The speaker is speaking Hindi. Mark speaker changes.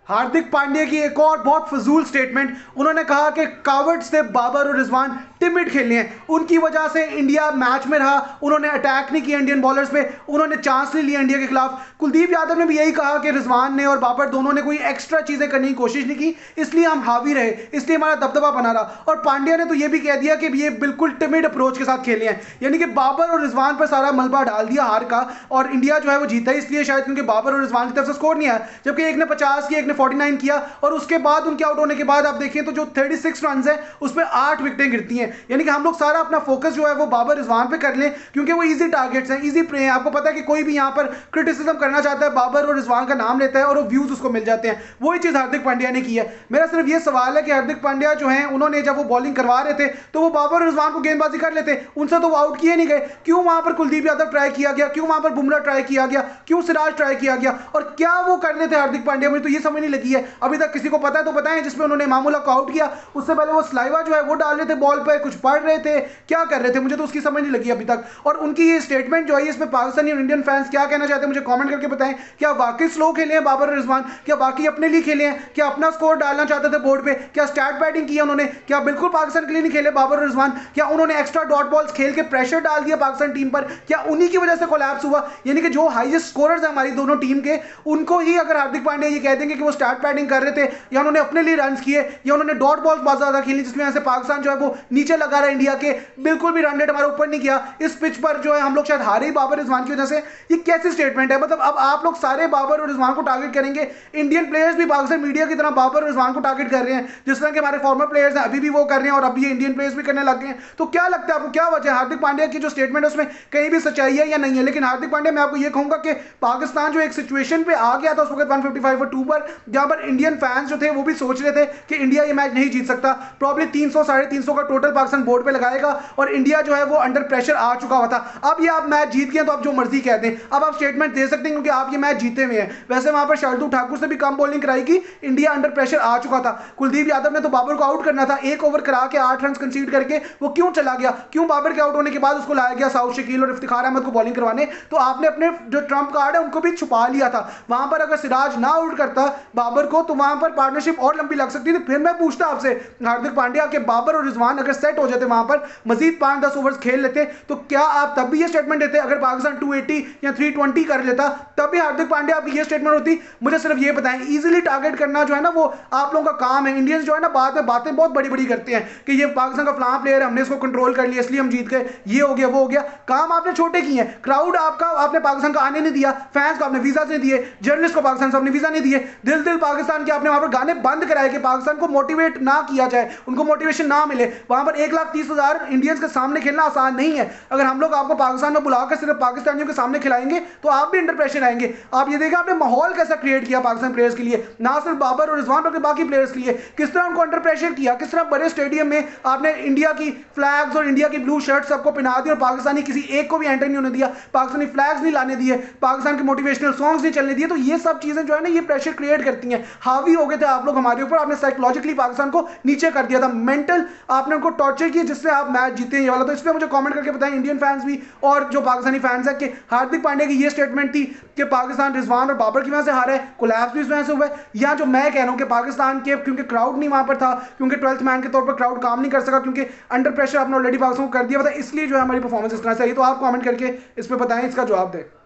Speaker 1: हार्दिक पांड्या की एक और बहुत फजूल स्टेटमेंट। उन्होंने कहा कि कावर्ड्स थे बाबर और रिजवान, टिमिड खेलने हैं, उनकी वजह से इंडिया मैच में रहा, उन्होंने अटैक नहीं किया इंडियन बॉलर्स पे, उन्होंने चांस नहीं लिया इंडिया के खिलाफ। कुलदीप यादव ने भी यही कहा कि रिजवान ने और बाबर दोनों ने कोई एक्स्ट्रा चीजें करने की कोशिश नहीं की, इसलिए हम हावी रहे, इसलिए हमारा दबदबा बना रहा। और पांड्या ने तो यह भी कह दिया कि ये बिल्कुल टिमिड अप्रोच के साथ खेले हैं, यानी कि बाबर और रिजवान पर सारा मलबा डाल दिया हार का, और इंडिया जो है वो जीता इसलिए शायद क्योंकि बाबर और रिजवान की तरफ से स्कोर नहीं आया, जबकि एक ने 50 किया, एक ने 49 किया, और उसके बाद उनके आउट होने के बाद आप देखें तो जो 36 रन है उसमें 8 विकेटें गिरती हैं। यानी कि हम लोग सारा अपना फोकस जो है वो बाबर रिजवान पे कर लें, क्योंकि वो इजी टारगेट्स हैं, इजी प्ले हैं। आपको पता है कि कोई भी यहां पर क्रिटिसिज्म करना चाहता है, बाबर और रिजवान का नाम लेता है और वो व्यूज उसको मिल जाते हैं। वही चीज हार्दिक पांड्या ने की है। मेरा सिर्फ ये सवाल है कि हार्दिक पांड्या जो है उन्होंने जब वो बॉलिंग करवा रहे थे तो वो बाबर और रिजवान को गेंदबाजी कर लेते, उनसे तो वो आउट किए नहीं गए। क्यों वहां पर कुलदीप यादव ट्राई किया गया, क्यों वहां पर बुमराह ट्राई किया गया, क्यों सिराज ट्राई किया गया, और क्या वो कर लेते हार्दिक पांड्या? मुझे तो ये समझ नहीं लगी है अभी तक। किसी को पता है तो बताएं। जिसमें उन्होंने मामूला को आउट किया, उससे पहले वो स्लाइवा जो है वो डाल रहे थे बॉल पे, कुछ पढ़ रहे थे, क्या कर रहे थे, मुझे तो उसकी समझ नहीं लगी अभी तक। और उनकी ये स्टेटमेंट जो है इसमें पाकिस्तानी और इंडियन फैंस क्या कहना चाहते हैं मुझे कमेंट करके बताएं। क्या वाकई स्लो खेले हैं बाबर और रिजवान? क्या बाकी अपने लिए खेले हैं? क्या अपना स्कोर डालना चाहते थे बोर्ड पे? क्या स्टार्ट बैटिंग किया उन्होंने? क्या बिल्कुल पाकिस्तान के लिए नहीं खेले बाबर और रिजवान? क्या उन्होंने एक्स्ट्रा डॉट बॉल्स खेल के प्रेशर डाल दिया पाकिस्तान टीम पर? क्या उन्हीं की वजह से कोलैप्स हुआ? यानी कि जो हाईएस्ट स्कोरर्स हैं हमारी दोनों टीम के, उनको ही अगर हार्दिक पांड्या ये कह देंगे कि वो स्टार्ट बैटिंग कर रहे थे या उन्होंने अपने लिए रन किए या उन्होंने डॉट बॉल्स बहुत ज्यादा खेली जिसमें ऐसे पाकिस्तान जो है वो नीचे लगा रहा है इंडिया के, बिल्कुल भी रन रेट हमारा ऊपर नहीं किया, इस पिच पर जो है हम लोग शायद हारे ही बाबर रिजवान की वजह से, ये कैसी स्टेटमेंट है? मतलब अब आप लोग सारे बाबर और रिजवान को टारगेट करेंगे, इंडियन प्लेयर्स भी पाकिस्तान मीडिया की तरह बाबर और रिजवान को टारगेट कर रहे हैं, जिस तरह के हमारे फॉर्मर प्लेयर्स हैं अभी भी वो कर रहे हैं और अभी ये इंडियन प्लेयर्स भी करने लग गए हैं। तो क्या लगता है आपको, क्या वजह है? हार्दिक पांड्या की जो स्टेटमेंट है उसमें कहीं भी सच्चाई है या नहीं है? लेकिन हार्दिक पांड्या, मैं आपको ये कहूंगा कि पाकिस्तान जो एक सिचुएशन पे आ गया था उस वक्त 155 और 2 पर, जहां पर इंडियन फैंस जो थे वो भी सोच रहे थे कि इंडिया ये मैच नहीं जीत सकता, प्रॉब्ली 300 350 का टोटल पाकिस्तान बोर्ड पे लगाएगा, और इंडिया जो है वो अंडर प्रेशर आ चुका हुआ था। अब ये आप मैच जीत गए तो आप जो मर्जी कहते हैं, अब आप स्टेटमेंट दे सकते हैं क्योंकि आप ये मैच जीते हुए हैं। वैसे वहां पर शार्दुल ठाकुर से भी कम बॉलिंग कराई की, इंडिया अंडर प्रेशर आ चुका था। कुलदीप यादव ने तो बाबर को आउट करना था, एक ओवर करा के 8 रन कंसीड करके वो क्यों चला गया? क्यों बाबर के आउट होने के बाद उसको लाया गया साउथ शकील और इफ्तिखार अहमद को बॉलिंग करवाने? तो आपने अपने जो ट्रम्प कार्ड है उनको भी छुपा लिया था। वहां पर अगर सिराज ना आउट करता बाबर को तो वहां पर पार्टनरशिप और लंबी लग सकती थी। फिर मैं पूछता आपसे हार्दिक पांड्या के, बाबर और रिजवान अगर सेट हो जाते वहां पर, मजीद 5-10 ओवर्स खेल लेते, तो क्या आप तब भी ये स्टेटमेंट देते? अगर पाकिस्तान 280 या 320 कर लेता तब भी हार्दिक पांड्या आपकी ये स्टेटमेंट होती? मुझे सिर्फ ये बताएं। इजीली टारगेट करना जो है ना वो आप लोगों का काम है। इंडियंस जो है ना बाद में बातें बहुत बड़ी बड़ी करते हैं कि ये पाकिस्तान का फलां प्लेयर है, हमने इसको कंट्रोल कर लिया इसलिए हम जीत गए, ये हो गया वो हो गया। काम आपने छोटे किए हैं। क्राउड आपका, आपने पाकिस्तान का आने नहीं दिया, फैंस को आपने वीजा नहीं दिए, जर्नलिस्ट को पाकिस्तान से आपने वीजा नहीं दिए, दिल दिल पाकिस्तान के आपने वहां पर गाने बंद कराए कि पाकिस्तान को मोटिवेट ना किया जाए, उनको मोटिवेशन ना मिले। वहां पर 1,30,000 इंडियंस के सामने खेलना आसान नहीं है। अगर हम लोग आपको पाकिस्तान में बुलाकर सिर्फ पाकिस्तानियों के सामने खिलाएंगे तो आप भी अंडर प्रेशर आएंगे। आप ये देखें आपने माहौल कैसा क्रिएट किया पाकिस्तान प्लेयर्स के लिए, ना सिर्फ बाबर और रिजवान बल्कि बाकी प्लेयर्स के लिए। किस तरह उनको अंडर प्रेशर किया, किस तरह बड़े स्टेडियम में आपने इंडिया की फ्लैग्स और इंडिया की ब्लू शर्ट सबको पहना दी और पाकिस्तानी किसी एक को भी एंटर नहीं होने दिया, पाकिस्तानी फ्लैग्स नहीं लाने दिए, पाकिस्तान के मोटिवेशनल सॉन्ग्स नहीं चलने दिए। तो ये सब चीजें जो है ना ये प्रेशर क्रिएट करती हैं। हावी हो गए थे आप लोग हमारे ऊपर, आपने साइकोलॉजिकली पाकिस्तान को नीचे कर दिया था, मेंटल आपने उनको टॉर्चर किया जिससे आप मैच जीते हैं ये वाला। तो इस पर मुझे कमेंट करके बताएं इंडियन फैंस भी और जो पाकिस्तानी फैंस है कि हार्दिक पांड्या की ये स्टेटमेंट थी कि पाकिस्तान रिजवान और बाबर की वजह से हारा है, कोलैप्स भी इस वजह से हुआ है, या जो मैं कह रहा हूं कि पाकिस्तान के क्योंकि क्राउड नहीं वहां पर था, क्योंकि 12th मैन के तौर पर क्राउड काम नहीं कर सका, क्योंकि अंडर प्रेशर आपने ऑलरेडी पाकिस्तान को कर दिया था, इसलिए जो है हमारी परफॉर्मेंस इस तरह से आई। तो आप कमेंट करके इस पर बताएं, इसका जवाब दें।